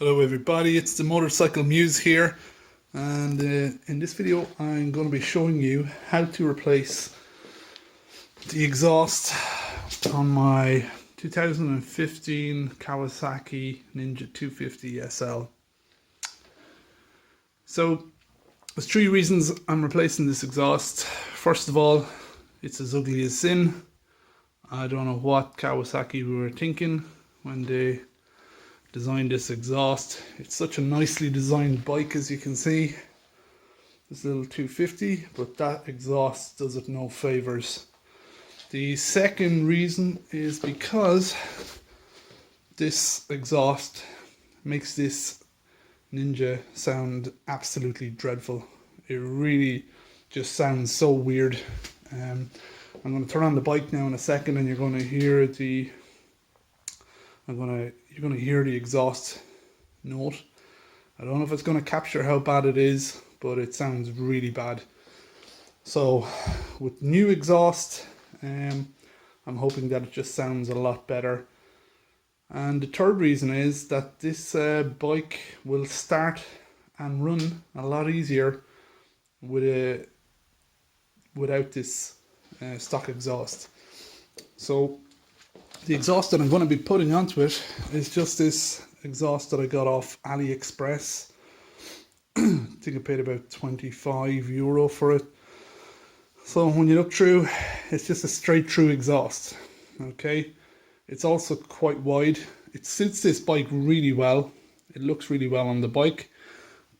Hello everybody, it's the Motorcycle Muse here, and in this video I'm going to be showing you how to replace the exhaust on my 2015 Kawasaki Ninja 250 SL. So there's three reasons I'm replacing this exhaust. First of all, it's as ugly as sin. I don't know what Kawasaki were thinking when they designed this exhaust. It's such a nicely designed bike, as you can see, this little 250, but that exhaust does it no favors. The second reason is because this exhaust makes this Ninja sound absolutely dreadful. It really just sounds so weird. I'm going to turn on the bike now in a second, and you're going to hear the you're going to hear the exhaust note. I don't know if it's going to capture how bad it is, but it sounds really bad. So with new exhaust, I'm hoping that it just sounds a lot better. And the third reason is that this bike will start and run a lot easier without this stock exhaust. So the exhaust that I'm going to be putting onto it is just this exhaust that I got off Aliexpress. I think I paid about €25 for it. So when you look through, it's just a straight through exhaust. Okay, it's also quite wide. It suits this bike really well. It looks really well on the bike,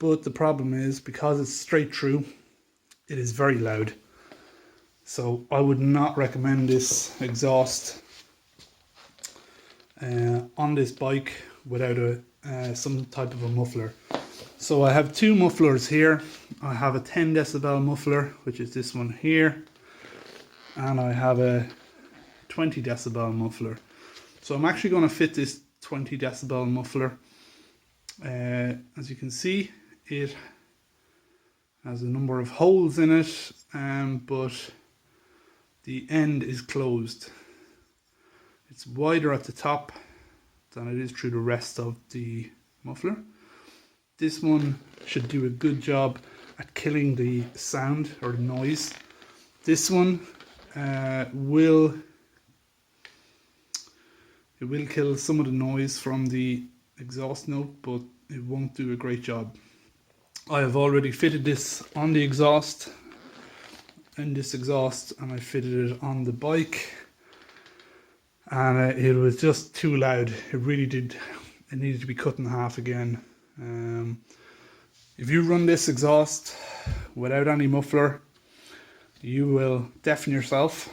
but the problem is because it's straight through, it is very loud. So I would not recommend this exhaust on this bike without some type of a muffler. So I have two mufflers here. I have a 10 decibel muffler, which is this one here, and I have a 20 decibel muffler. So I'm actually going to fit this 20 decibel muffler. As you can see, it has a number of holes in it, but the end is closed. It's wider at the top than it is through the rest of the muffler. This one should do a good job at killing the sound or the noise. This one will kill some of the noise from the exhaust note, but it won't do a great job. I have already fitted this on the exhaust, and I fitted it on the bike. And it was just too loud. It really did. It needed to be cut in half again. If you run this exhaust without any muffler, you will deafen yourself.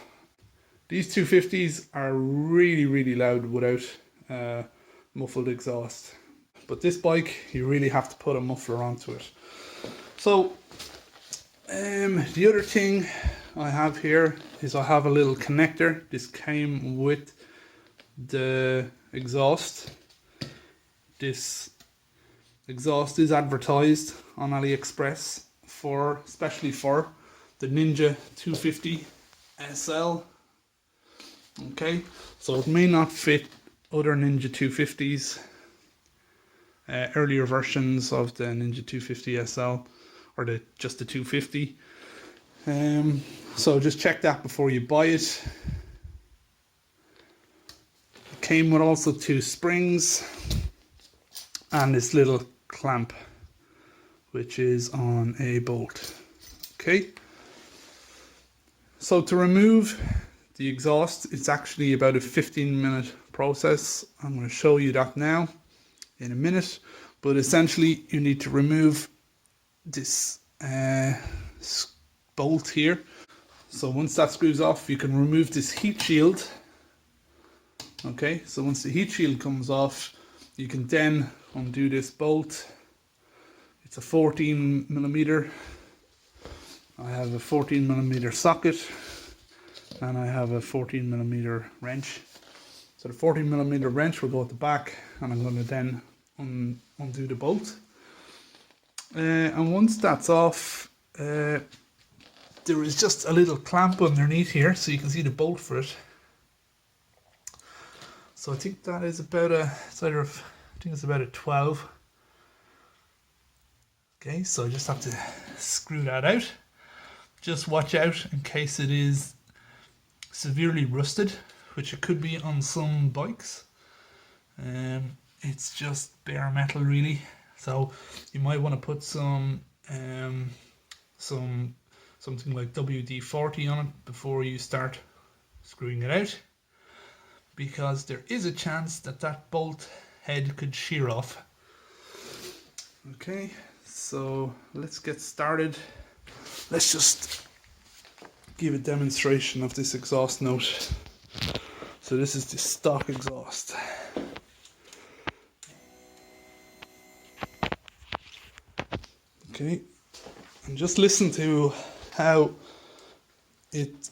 These 250s are really, really loud without muffled exhaust. But this bike, you really have to put a muffler onto it. So the other thing I have here is I have a little connector. This came with the exhaust. This exhaust is advertised on Aliexpress especially for the Ninja 250 SL. Okay, so it may not fit other Ninja 250s, earlier versions of the Ninja 250 SL, or just the 250. So just check that before you buy it. Came with also two springs and this little clamp, which is on a bolt. Okay, so to remove the exhaust, it's actually about a 15-minute process. I'm going to show you that now in a minute, but essentially you need to remove this bolt here. So once that screws off, you can remove this heat shield. Okay, so once the heat shield comes off, you can then undo this bolt. It's a 14mm. I have a 14mm socket, and I have a 14mm wrench. So the 14mm wrench will go at the back, and I'm going to then undo the bolt. And once that's off, there is just a little clamp underneath here, so you can see the bolt for it. So I think that is about I think it's about a 12 Okay, so I just have to screw that out. Just watch out in case it is severely rusted, which it could be on some bikes. It's just bare metal really, so you might want to put some something like WD-40 on it before you start screwing it out, because there is a chance that that bolt head could shear off. Okay, so let's get started. Let's just give a demonstration of this exhaust note. So this is the stock exhaust. Okay, and just listen to how it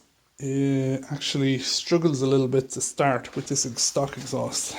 actually struggles a little bit to start with this stock exhaust.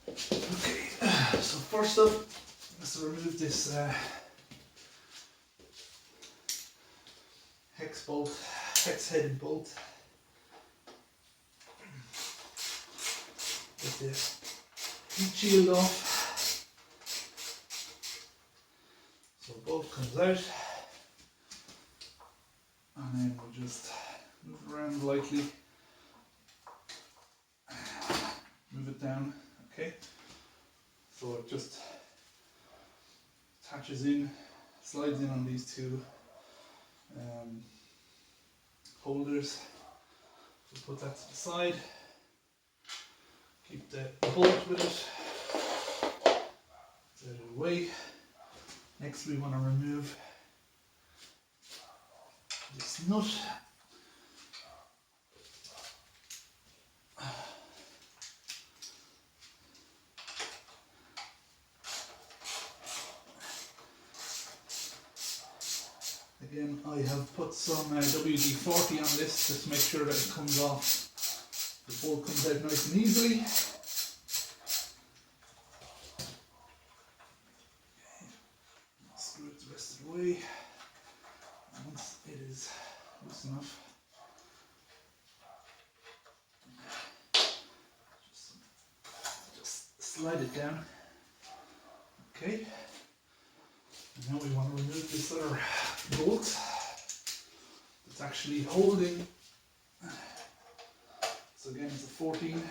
Okay, so first up, let's remove this hex-headed bolt. Get the heat shield off. So bolt comes out, and then we'll just move it around lightly, move it down. Okay, so it just attaches in, slides in on these two holders. So put that to the side, keep the bolt with it, get it out of the way. Next we want to remove this nut. Again, I have put some WD-40 on this just to make sure that it comes off. The bolt comes out nice and easily. Okay. Screw it the rest of the way. And once it is loose enough, just slide it down. Okay. And now we want to remove this other bolt that's actually holding. So again, it's a 14.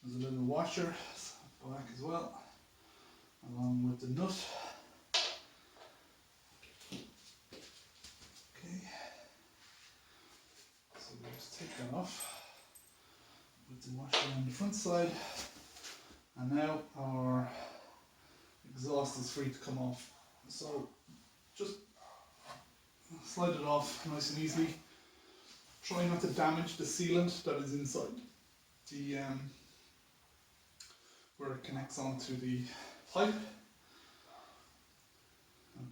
There's a little washer black as well, along with the nut. Okay, so we'll just take that off with the washer on the front side, and now our exhaust is free to come off. So just slide it off nice and easily. Try not to damage the sealant that is inside the where it connects onto the pipe.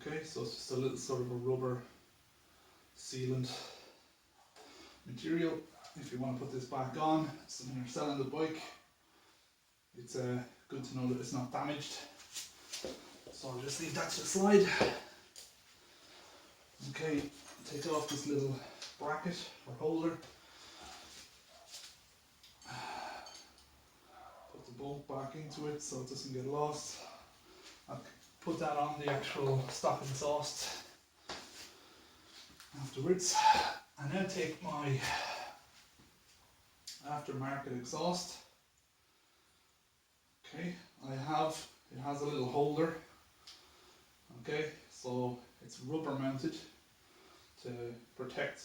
Okay, so it's just a little sort of a rubber sealant material. If you want to put this back on, so when you're selling the bike, it's good to know that it's not damaged. So I'll just leave that to the side. Okay, take off this little bracket or holder. Put the into it so it doesn't get lost. I'll put that on the actual stock exhaust afterwards. I now take my aftermarket exhaust. Okay, it has a little holder. Okay, so it's rubber mounted to protect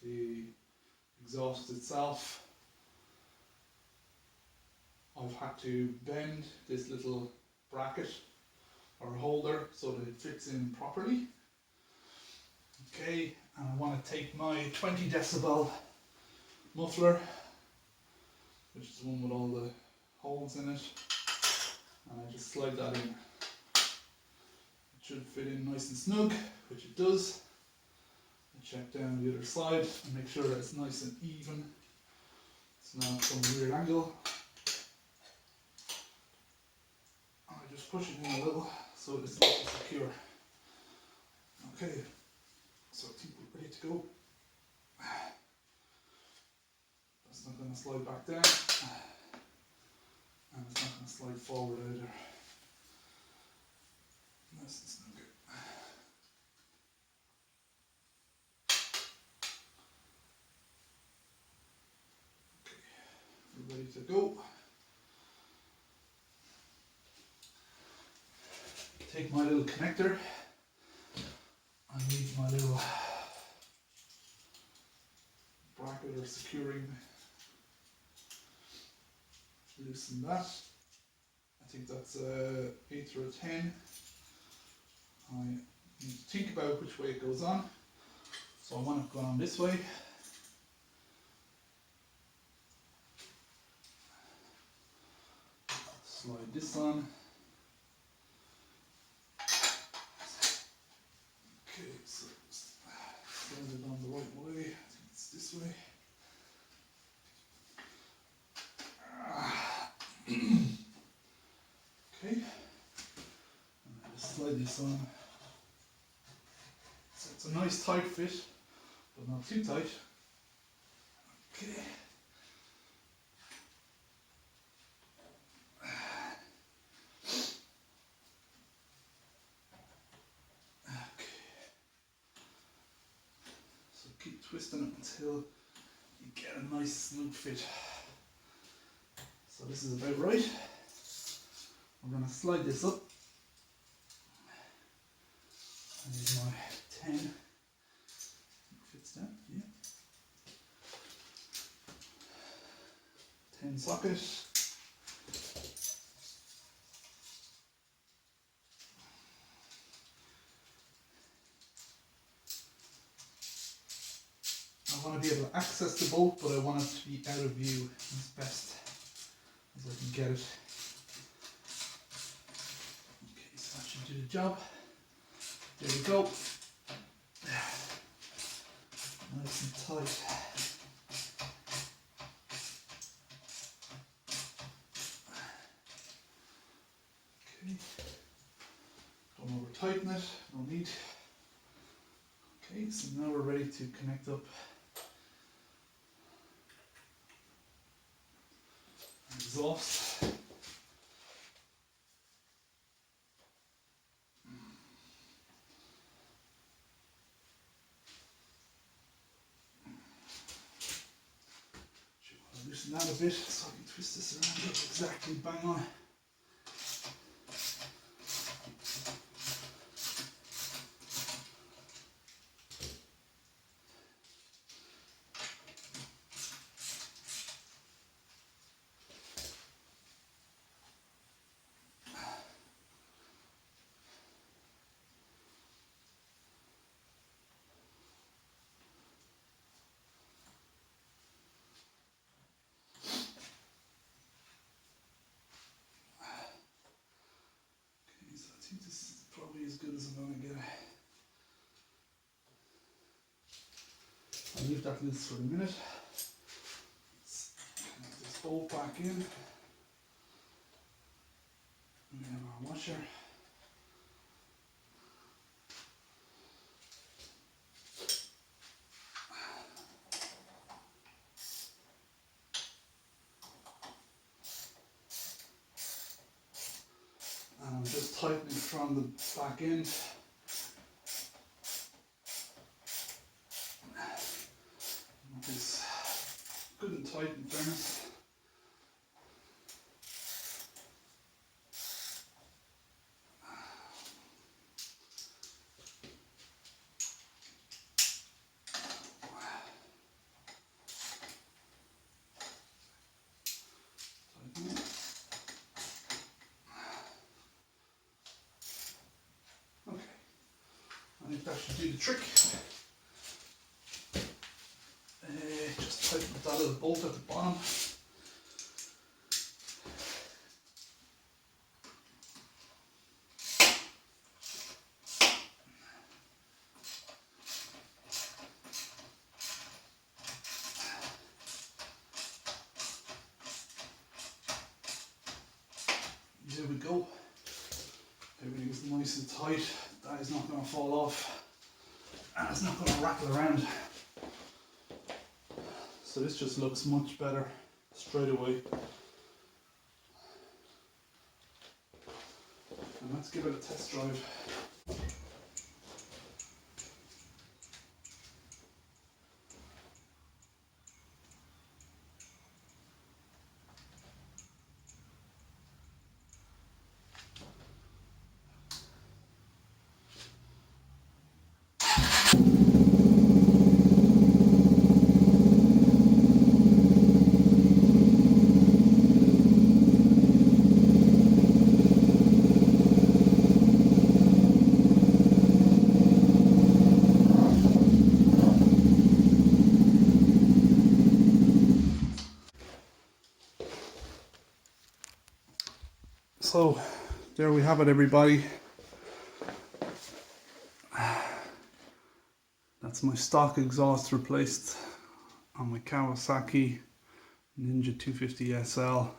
the exhaust itself. I've had to bend this little bracket or holder so that it fits in properly. Okay, and I want to take my 20 decibel muffler, which is the one with all the holes in it, and I just slide that in. It should fit in nice and snug, which it does. I check down the other side and make sure that it's nice and even. It's not from a weird angle. And I just push it in a little so it's nice and secure. Okay, so I think we're ready to go. That's not going to slide back down, and it's not going to slide forward either. Nice and snug. Okay, we're ready to go. Take my little connector. I need my little bracket or securing. Loosen that. I think that's 8 or a 10. I need to think about which way it goes on. So I want it going on this way. Slide this on. Okay, so slide it on the right way. I think it's this way. Okay, and I just slide this on. So it's a nice tight fit, but not too tight. Okay. So keep twisting it until you get a nice smooth fit. So this is about right. I'm going to slide this up. I need my 10. It fits down, yeah. 10 socket. I want to be able to access the bolt, but I want it to be out of view as best as I can get it. Okay, so that should do the job. There we go. Nice and tight. Okay. Don't over tighten it, no need. Okay, so now we're ready to connect up exhaust. Loosen that a bit so I can twist this around exactly bang on. I think this is probably as good as I'm going to get. I'll leave that loose for a minute. Let's connect this bolt back in. We have our washer. tighten it from the back end. It's good and tight in fairness. Okay, I think that should do the trick. Just tighten that little bolt at the bottom. There we go. Everything's nice and tight. That is not going to fall off. And it's not going to rattle around. So this just looks much better straight away. And let's give it a test drive. So there we have it, everybody. That's my stock exhaust replaced on my Kawasaki Ninja 250 SL.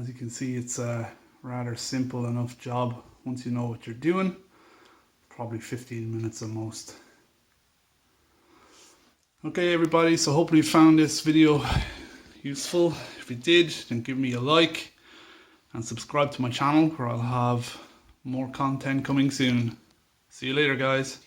As you can see, it's a rather simple enough job once you know what you're doing. Probably 15 minutes at most. Okay everybody, so hopefully you found this video useful. If you did, then give me a like and subscribe to my channel, where I'll have more content coming soon. See you later, guys.